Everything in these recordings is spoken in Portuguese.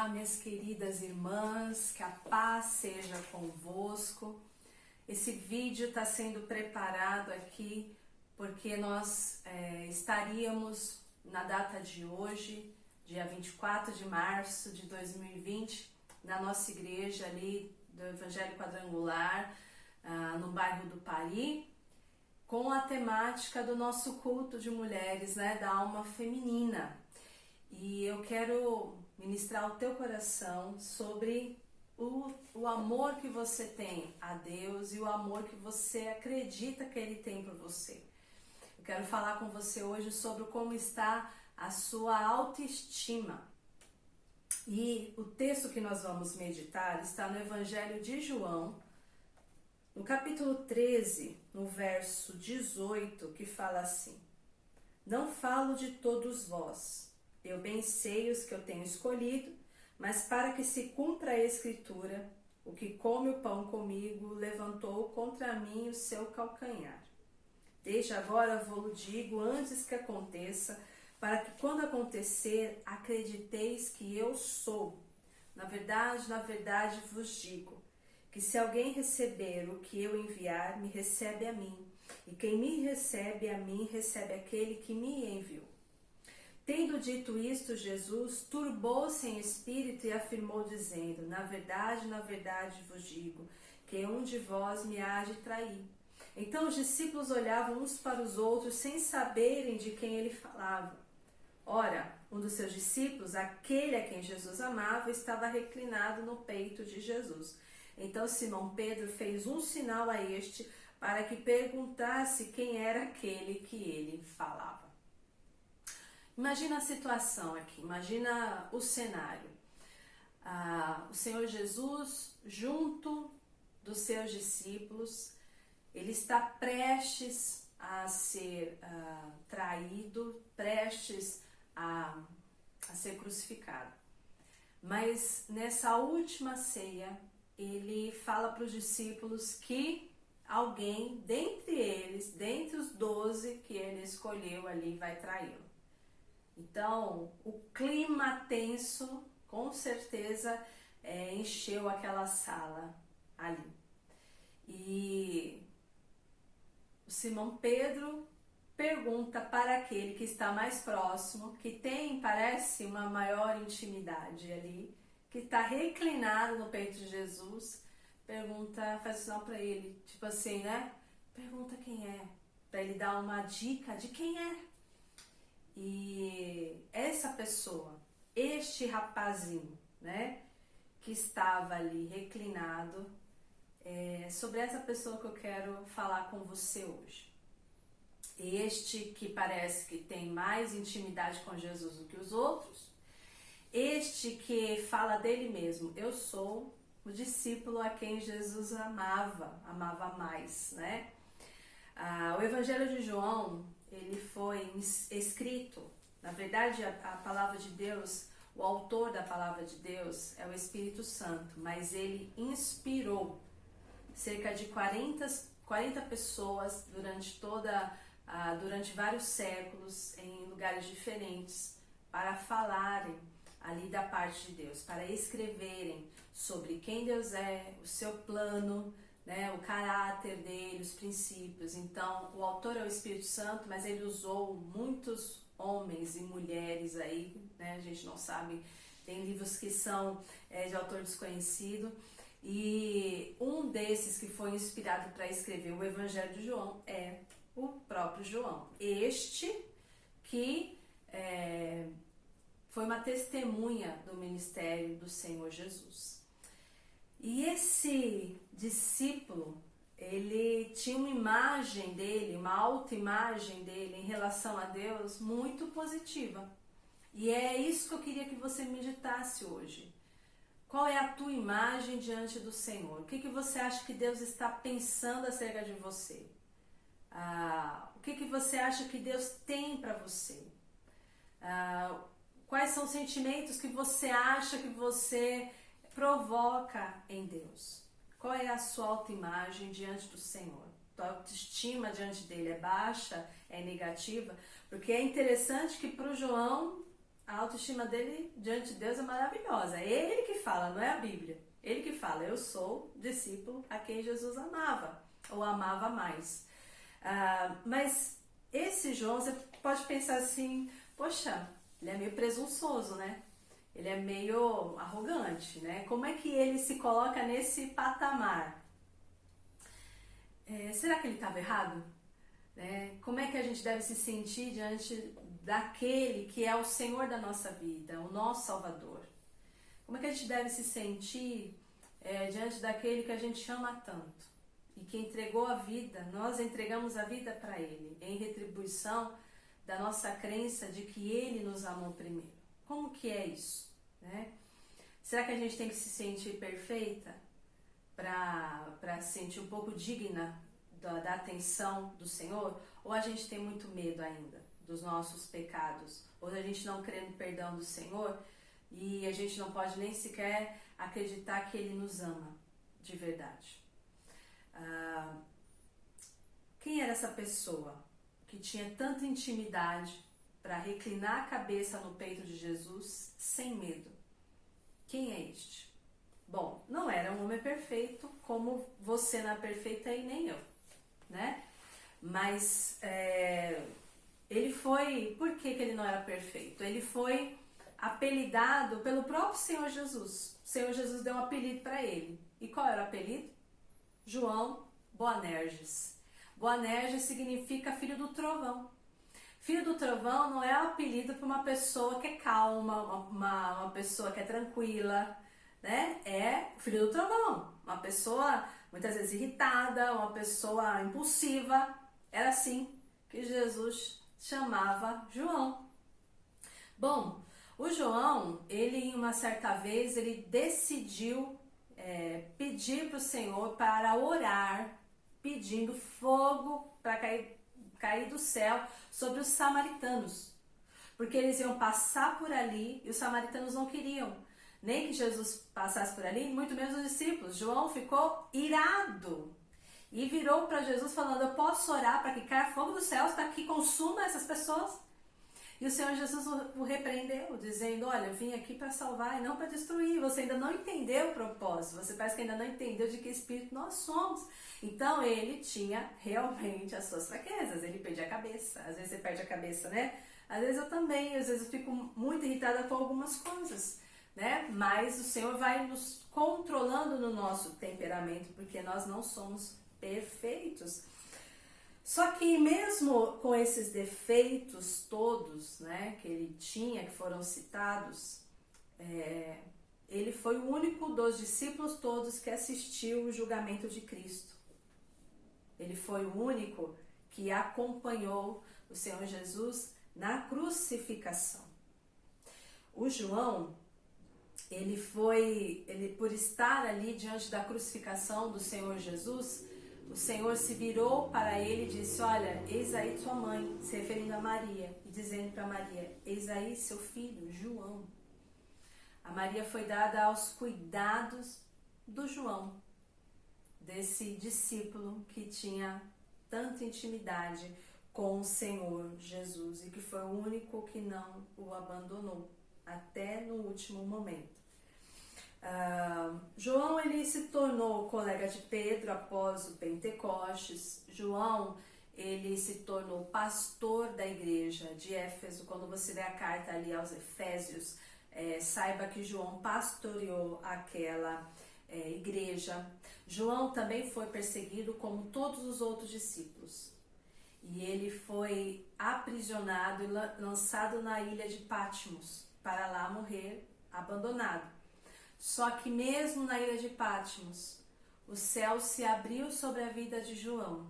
Olá, minhas queridas irmãs, que a paz seja convosco. Esse vídeo está sendo preparado aqui porque nós estaríamos na data de hoje, dia 24 de março de 2020, na nossa igreja ali do Evangelho Quadrangular, no bairro do Pari, com a temática do nosso culto de mulheres, da alma feminina. E eu quero ministrar ao teu coração sobre o amor que você tem a Deus e o amor que você acredita que Ele tem por você. Eu quero falar com você hoje sobre como está a sua autoestima. E o texto que nós vamos meditar está no Evangelho de João, no capítulo 13, no verso 18, que fala assim: Não falo de todos vós, eu bem sei os que eu tenho escolhido, mas para que se cumpra a Escritura, o que come o pão comigo levantou contra mim o seu calcanhar. Desde agora vou-lo digo antes que aconteça, para que quando acontecer, acrediteis que eu sou. Na verdade vos digo, que se alguém receber o que eu enviar, me recebe a mim, e quem me recebe a mim, recebe aquele que me enviou. Tendo dito isto, Jesus turbou-se em espírito e afirmou, dizendo: Na verdade vos digo, que um de vós me há de trair. Então os discípulos olhavam uns para os outros, sem saberem de quem ele falava. Ora, um dos seus discípulos, aquele a quem Jesus amava, estava reclinado no peito de Jesus. Então Simão Pedro fez um sinal a este, para que perguntasse quem era aquele que ele falava. Imagina a situação aqui, imagina o cenário. O Senhor Jesus, junto dos seus discípulos, ele está prestes a ser traído, prestes a ser crucificado. Mas nessa última ceia, ele fala para os discípulos que alguém dentre eles, dentre os 12 que ele escolheu ali, vai traí-lo. Então, o clima tenso, com certeza, encheu aquela sala ali. E o Simão Pedro pergunta para aquele que está mais próximo, que tem, parece, uma maior intimidade ali, que está reclinado no peito de Jesus, faz sinal para ele, tipo assim, Pergunta quem é, para ele dar uma dica de quem é. E essa pessoa, este rapazinho, que estava ali reclinado, sobre essa pessoa que eu quero falar com você hoje. Este que parece que tem mais intimidade com Jesus do que os outros, este que fala dele mesmo: eu sou o discípulo a quem Jesus amava mais, O Evangelho de João, ele foi escrito, na verdade a palavra de Deus, o autor da palavra de Deus é o Espírito Santo, mas ele inspirou cerca de 40 pessoas durante vários séculos, em lugares diferentes, para falarem ali da parte de Deus, para escreverem sobre quem Deus é, o seu plano, o caráter dele, os princípios. Então, o autor é o Espírito Santo, mas ele usou muitos homens e mulheres aí, a gente não sabe, tem livros que são de autor desconhecido, e um desses que foi inspirado para escrever o Evangelho de João é o próprio João. Este que foi uma testemunha do ministério do Senhor Jesus. E esse discípulo, ele tinha uma imagem dele, uma autoimagem dele em relação a Deus muito positiva. E é isso que eu queria que você meditasse hoje. Qual é a tua imagem diante do Senhor? O que você acha que Deus está pensando acerca de você? O que você acha que Deus tem para você? Quais são os sentimentos que você acha que você provoca em Deus? Qual é a sua autoimagem diante do Senhor? Tua autoestima diante dele é baixa, é negativa? Porque é interessante que para o João a autoestima dele diante de Deus é maravilhosa. É ele que fala, não é a Bíblia. Ele que fala, eu sou discípulo a quem Jesus amava, ou amava mais. Mas esse João, você pode pensar assim, poxa, ele é meio presunçoso, né? Ele é meio arrogante, né? Como é que ele se coloca nesse patamar? Será que ele estava errado? Como é que a gente deve se sentir diante daquele que é o Senhor da nossa vida, o nosso Salvador? Como é que a gente deve se sentir diante daquele que a gente ama tanto e que entregou a vida, nós entregamos a vida para Ele, em retribuição da nossa crença de que Ele nos amou primeiro? Como que é isso? Será que a gente tem que se sentir perfeita para se sentir um pouco digna da atenção do Senhor? Ou a gente tem muito medo ainda dos nossos pecados? Ou a gente não crê no perdão do Senhor e a gente não pode nem sequer acreditar que Ele nos ama de verdade? Quem era essa pessoa que tinha tanta intimidade para reclinar a cabeça no peito de Jesus sem medo? Quem é este? Bom, não era um homem perfeito, como você não é perfeita e nem eu, né? Mas ele foi... Por que ele não era perfeito? Ele foi apelidado pelo próprio Senhor Jesus. O Senhor Jesus deu um apelido para ele. E qual era o apelido? João Boanerges. Boanerges significa filho do trovão. Filho do trovão não é apelido para uma pessoa que é calma, uma pessoa que é tranquila, né? É filho do trovão, uma pessoa muitas vezes irritada, uma pessoa impulsiva. Era assim que Jesus chamava João. Bom, o João, ele em uma certa vez, ele decidiu pedir para o Senhor para orar, pedindo fogo para cair do céu sobre os samaritanos, porque eles iam passar por ali e os samaritanos não queriam nem que Jesus passasse por ali, muito menos os discípulos. João ficou irado e virou para Jesus falando, eu posso orar para que caia fogo dos céus, para que consuma essas pessoas? E o Senhor Jesus o repreendeu, dizendo, olha, eu vim aqui para salvar e não para destruir. Você ainda não entendeu o propósito, você parece que ainda não entendeu de que espírito nós somos. Então ele tinha realmente as suas fraquezas, ele perdia a cabeça. Às vezes você perde a cabeça, né? Às vezes eu também, às vezes eu fico muito irritada com algumas coisas, né? Mas o Senhor vai nos controlando no nosso temperamento, porque nós não somos perfeitos. Só que mesmo com esses defeitos todos, né, que ele tinha, que foram citados, ele foi o único dos discípulos todos que assistiu o julgamento de Cristo. Ele foi o único que acompanhou o Senhor Jesus na crucificação. O João, ele por estar ali diante da crucificação do Senhor Jesus, o Senhor se virou para ele e disse, olha, eis aí tua mãe, se referindo a Maria, e dizendo para Maria, eis aí seu filho, João. A Maria foi dada aos cuidados do João, desse discípulo que tinha tanta intimidade com o Senhor Jesus e que foi o único que não o abandonou até no último momento. João, ele se tornou colega de Pedro após o Pentecostes. João, ele se tornou pastor da igreja de Éfeso. Quando você vê a carta ali aos Efésios, saiba que João pastoreou aquela igreja. João também foi perseguido como todos os outros discípulos. E ele foi aprisionado e lançado na ilha de Patmos para lá morrer abandonado. Só que mesmo na ilha de Patmos, o céu se abriu sobre a vida de João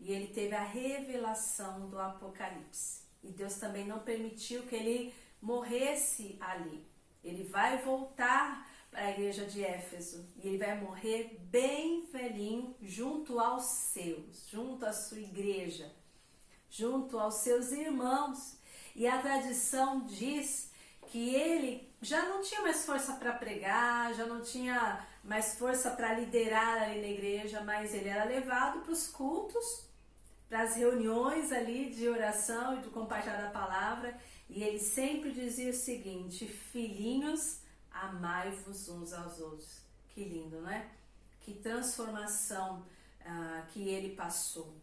e ele teve a revelação do Apocalipse. E Deus também não permitiu que ele morresse ali. Ele vai voltar para a igreja de Éfeso e ele vai morrer bem velhinho junto aos seus, junto à sua igreja, junto aos seus irmãos. E a tradição diz que ele já não tinha mais força para pregar, já não tinha mais força para liderar ali na igreja, mas ele era levado para os cultos, para as reuniões ali de oração e do compartilhar da palavra, e ele sempre dizia o seguinte: filhinhos, amai-vos uns aos outros. Que lindo, né? Que transformação que ele passou.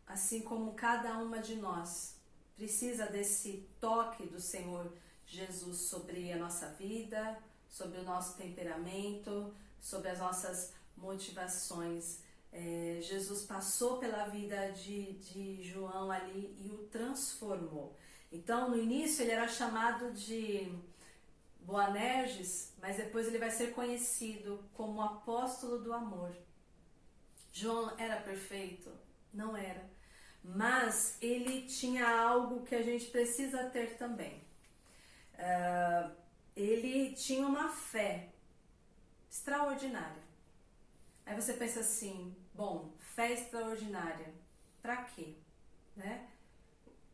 Assim como cada uma de nós precisa desse toque do Senhor Jesus sobre a nossa vida, sobre o nosso temperamento, sobre as nossas motivações. Jesus passou pela vida de João ali e o transformou. Então, no início ele era chamado de Boanerges, mas depois ele vai ser conhecido como o apóstolo do amor. João era perfeito? Não era. Mas ele tinha algo que a gente precisa ter também. Ele tinha uma fé extraordinária. Aí você pensa assim, bom, fé extraordinária, para quê? Né?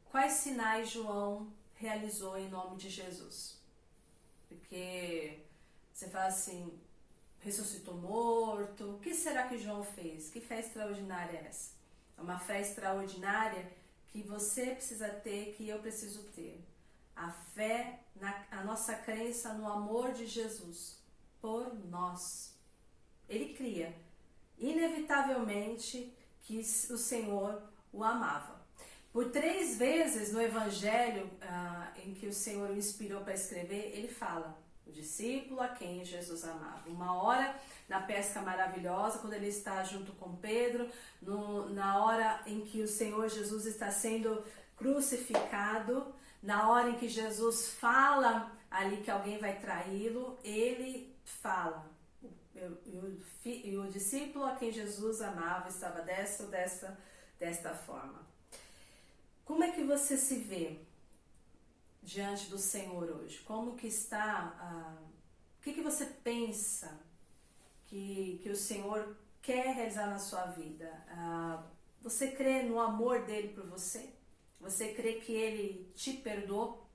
Quais sinais João realizou em nome de Jesus? Porque você fala assim, ressuscitou morto, o que será que João fez? Que fé extraordinária é essa? É uma fé extraordinária que você precisa ter, que eu preciso ter. A fé, a nossa crença no amor de Jesus por nós. Ele cria, inevitavelmente, que o Senhor o amava. Por 3 vezes no Evangelho em que o Senhor o inspirou para escrever, ele fala, o discípulo a quem Jesus amava. Uma hora na pesca maravilhosa, quando ele está junto com Pedro, na hora em que o Senhor Jesus está sendo crucificado, na hora em que Jesus fala ali que alguém vai traí-lo, ele fala, e o discípulo a quem Jesus amava estava desta forma. Como é que você se vê diante do Senhor hoje? Como que está, o que você pensa que o Senhor quer realizar na sua vida? Você crê no amor dele por você? Você crê que ele te perdoou?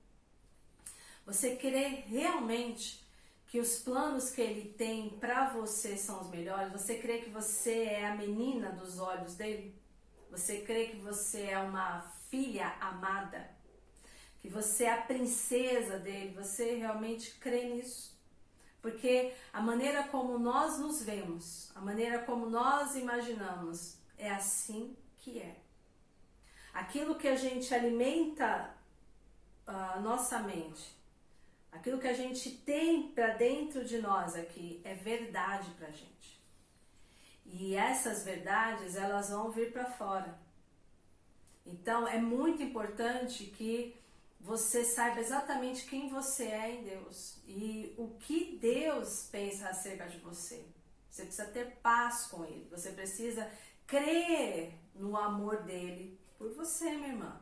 Você crê realmente que os planos que ele tem para você são os melhores? Você crê que você é a menina dos olhos dele? Você crê que você é uma filha amada? Que você é a princesa dele? Você realmente crê nisso? Porque a maneira como nós nos vemos, a maneira como nós imaginamos, é assim que é. Aquilo que a gente alimenta a nossa mente, aquilo que a gente tem para dentro de nós aqui, é verdade pra gente. E essas verdades, elas vão vir para fora. Então, é muito importante que você saiba exatamente quem você é em Deus e o que Deus pensa acerca de você. Você precisa ter paz com Ele, você precisa crer no amor dele por você, minha irmã.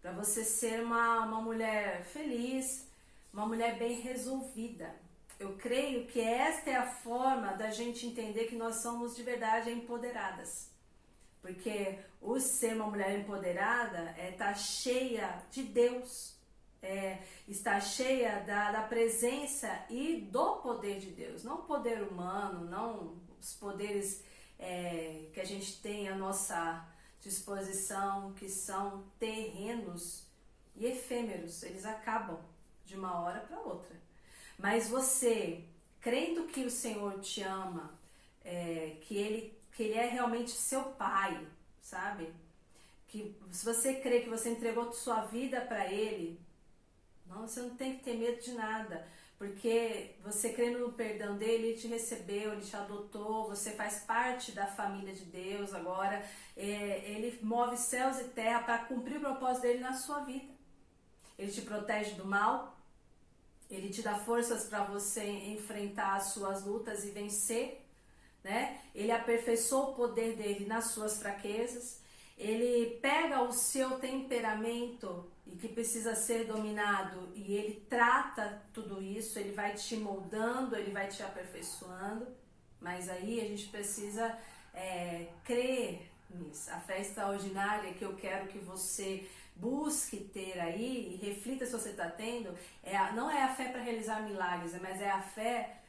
Para você ser uma mulher feliz, uma mulher bem resolvida. Eu creio que esta é a forma da gente entender que nós somos de verdade empoderadas. Porque o ser uma mulher empoderada é estar cheia de Deus, está cheia da presença e do poder de Deus. Não o poder humano, não os poderes que a gente tem à nossa disposição, que são terrenos e efêmeros. Eles acabam de uma hora para outra. Mas você, crendo que o Senhor te ama, que Ele é realmente seu pai, sabe? Que se você crê que você entregou sua vida para Ele, não, você não tem que ter medo de nada, porque você crendo no perdão dele, Ele te recebeu, Ele te adotou, você faz parte da família de Deus agora, Ele move céus e terra para cumprir o propósito dele na sua vida. Ele te protege do mal, Ele te dá forças para você enfrentar as suas lutas e vencer, né? Ele aperfeiçoa o poder dele nas suas fraquezas. Ele pega o seu temperamento e que precisa ser dominado e ele trata tudo isso, ele vai te moldando, ele vai te aperfeiçoando, mas aí a gente precisa crer nisso. A fé extraordinária que eu quero que você busque ter aí e reflita se você está tendo, não é a fé para realizar milagres, mas é a fé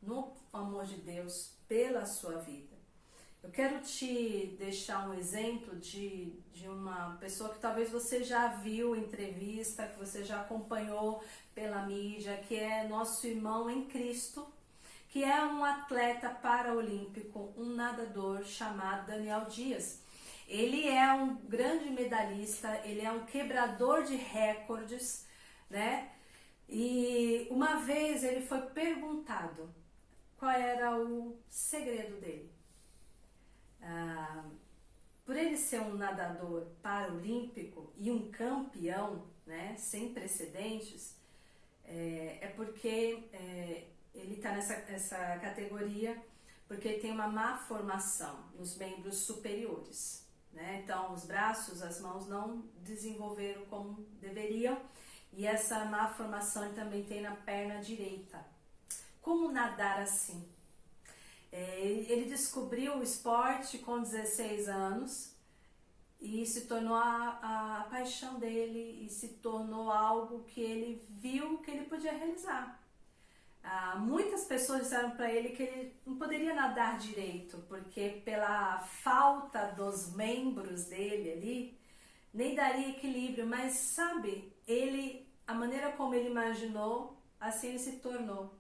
no amor de Deus pela sua vida. Eu quero te deixar um exemplo de uma pessoa que talvez você já viu em entrevista, que você já acompanhou pela mídia, que é nosso irmão em Cristo, que é um atleta paraolímpico, um nadador chamado Daniel Dias. Ele é um grande medalhista, ele é um quebrador de recordes, né? E uma vez ele foi perguntado qual era o segredo dele. Por ele ser um nadador paraolímpico e um campeão, né, sem precedentes, é porque ele está nessa categoria porque ele tem uma má formação nos membros superiores, né? Então os braços, as mãos não desenvolveram como deveriam, e essa má formação ele também tem na perna direita. Como nadar assim? Ele descobriu o esporte com 16 anos e se tornou a paixão dele, e se tornou algo que ele viu que ele podia realizar. Muitas pessoas disseram para ele que ele não poderia nadar direito, porque pela falta dos membros dele ali, nem daria equilíbrio, mas sabe, a maneira como ele imaginou, assim ele se tornou.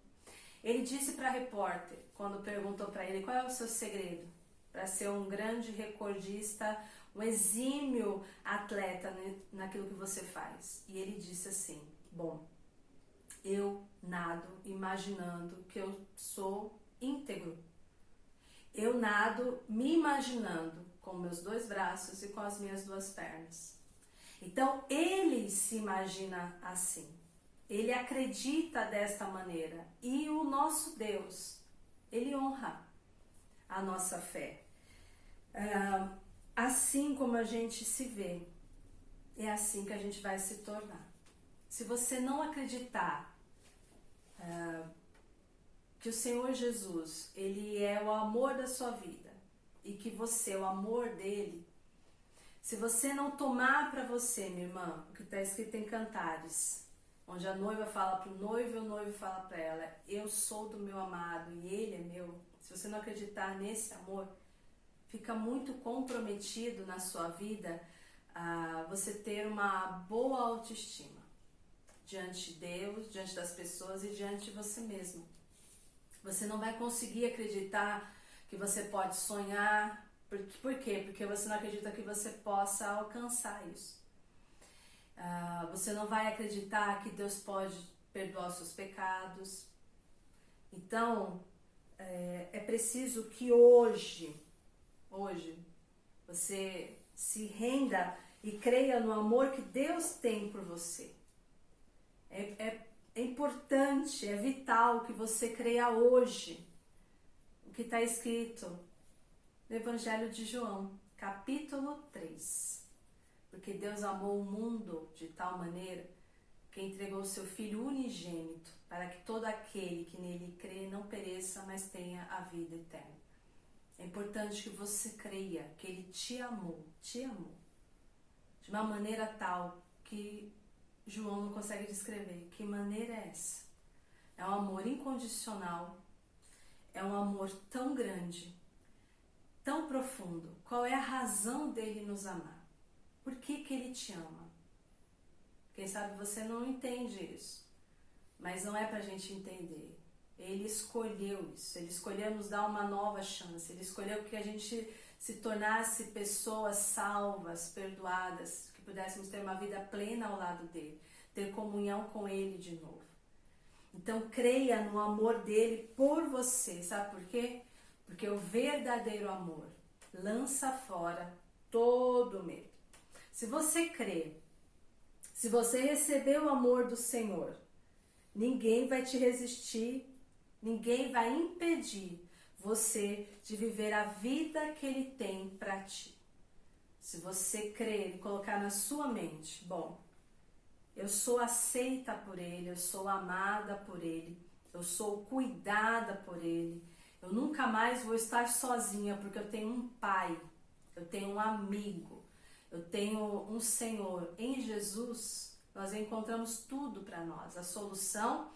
Ele disse para a repórter, quando perguntou para ele qual é o seu segredo para ser um grande recordista, um exímio atleta naquilo que você faz. E ele disse assim: bom, eu nado imaginando que eu sou íntegro. Eu nado me imaginando com meus 2 braços e com as minhas 2 pernas. Então ele se imagina assim. Ele acredita desta maneira, e o nosso Deus, ele honra a nossa fé. Assim como a gente se vê, é assim que a gente vai se tornar. Se você não acreditar que o Senhor Jesus, ele é o amor da sua vida, e que você é o amor dele, se você não tomar para você, minha irmã, o que está escrito em Cantares, onde a noiva fala para o noivo e o noivo fala para ela: eu sou do meu amado e ele é meu. Se você não acreditar nesse amor, fica muito comprometido na sua vida você ter uma boa autoestima diante de Deus, diante das pessoas e diante de você mesmo. Você não vai conseguir acreditar que você pode sonhar. Por quê? Porque você não acredita que você possa alcançar isso. Você não vai acreditar que Deus pode perdoar os seus pecados. Então, é preciso que hoje, você se renda e creia no amor que Deus tem por você. É importante, é vital que você creia hoje o que está escrito no Evangelho de João, capítulo 3. Porque Deus amou o mundo de tal maneira que entregou o seu Filho unigênito, para que todo aquele que nele crê não pereça, mas tenha a vida eterna. É importante que você creia que ele te amou, de uma maneira tal que João não consegue descrever. Que maneira é essa? É um amor incondicional, é um amor tão grande, tão profundo. Qual é a razão dele nos amar? Por que ele te ama? Quem sabe você não entende isso, mas não é pra gente entender. Ele escolheu isso, ele escolheu nos dar uma nova chance, ele escolheu que a gente se tornasse pessoas salvas, perdoadas, que pudéssemos ter uma vida plena ao lado dele, ter comunhão com ele de novo. Então creia no amor dele por você, sabe por quê? Porque o verdadeiro amor lança fora todo medo. Se você crê, se você receber o amor do Senhor, ninguém vai te resistir, ninguém vai impedir você de viver a vida que ele tem para ti. Se você crer e colocar na sua mente: bom, eu sou aceita por ele, eu sou amada por ele, eu sou cuidada por ele, eu nunca mais vou estar sozinha porque eu tenho um pai, eu tenho um amigo, eu tenho um Senhor. Em Jesus nós encontramos tudo para nós, a solução,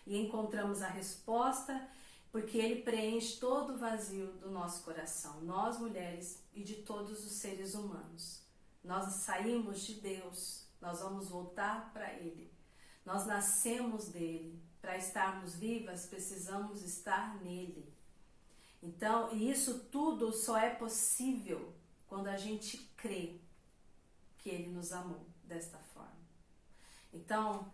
e encontramos a resposta, porque Ele preenche todo o vazio do nosso coração, nós mulheres e de todos os seres humanos. Nós saímos de Deus, nós vamos voltar para Ele. Nós nascemos dele. Para estarmos vivas, precisamos estar nele. Então, e isso tudo só é possível quando a gente crê que Ele nos amou desta forma. Então,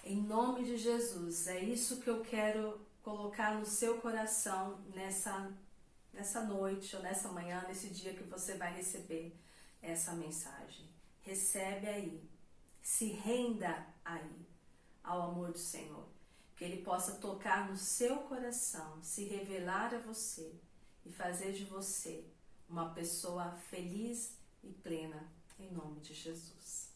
em nome de Jesus, é isso que eu quero colocar no seu coração nessa noite, ou nessa manhã, nesse dia que você vai receber essa mensagem. Recebe aí, se renda aí ao amor do Senhor, que Ele possa tocar no seu coração, se revelar a você e fazer de você uma pessoa feliz e plena, em nome de Jesus.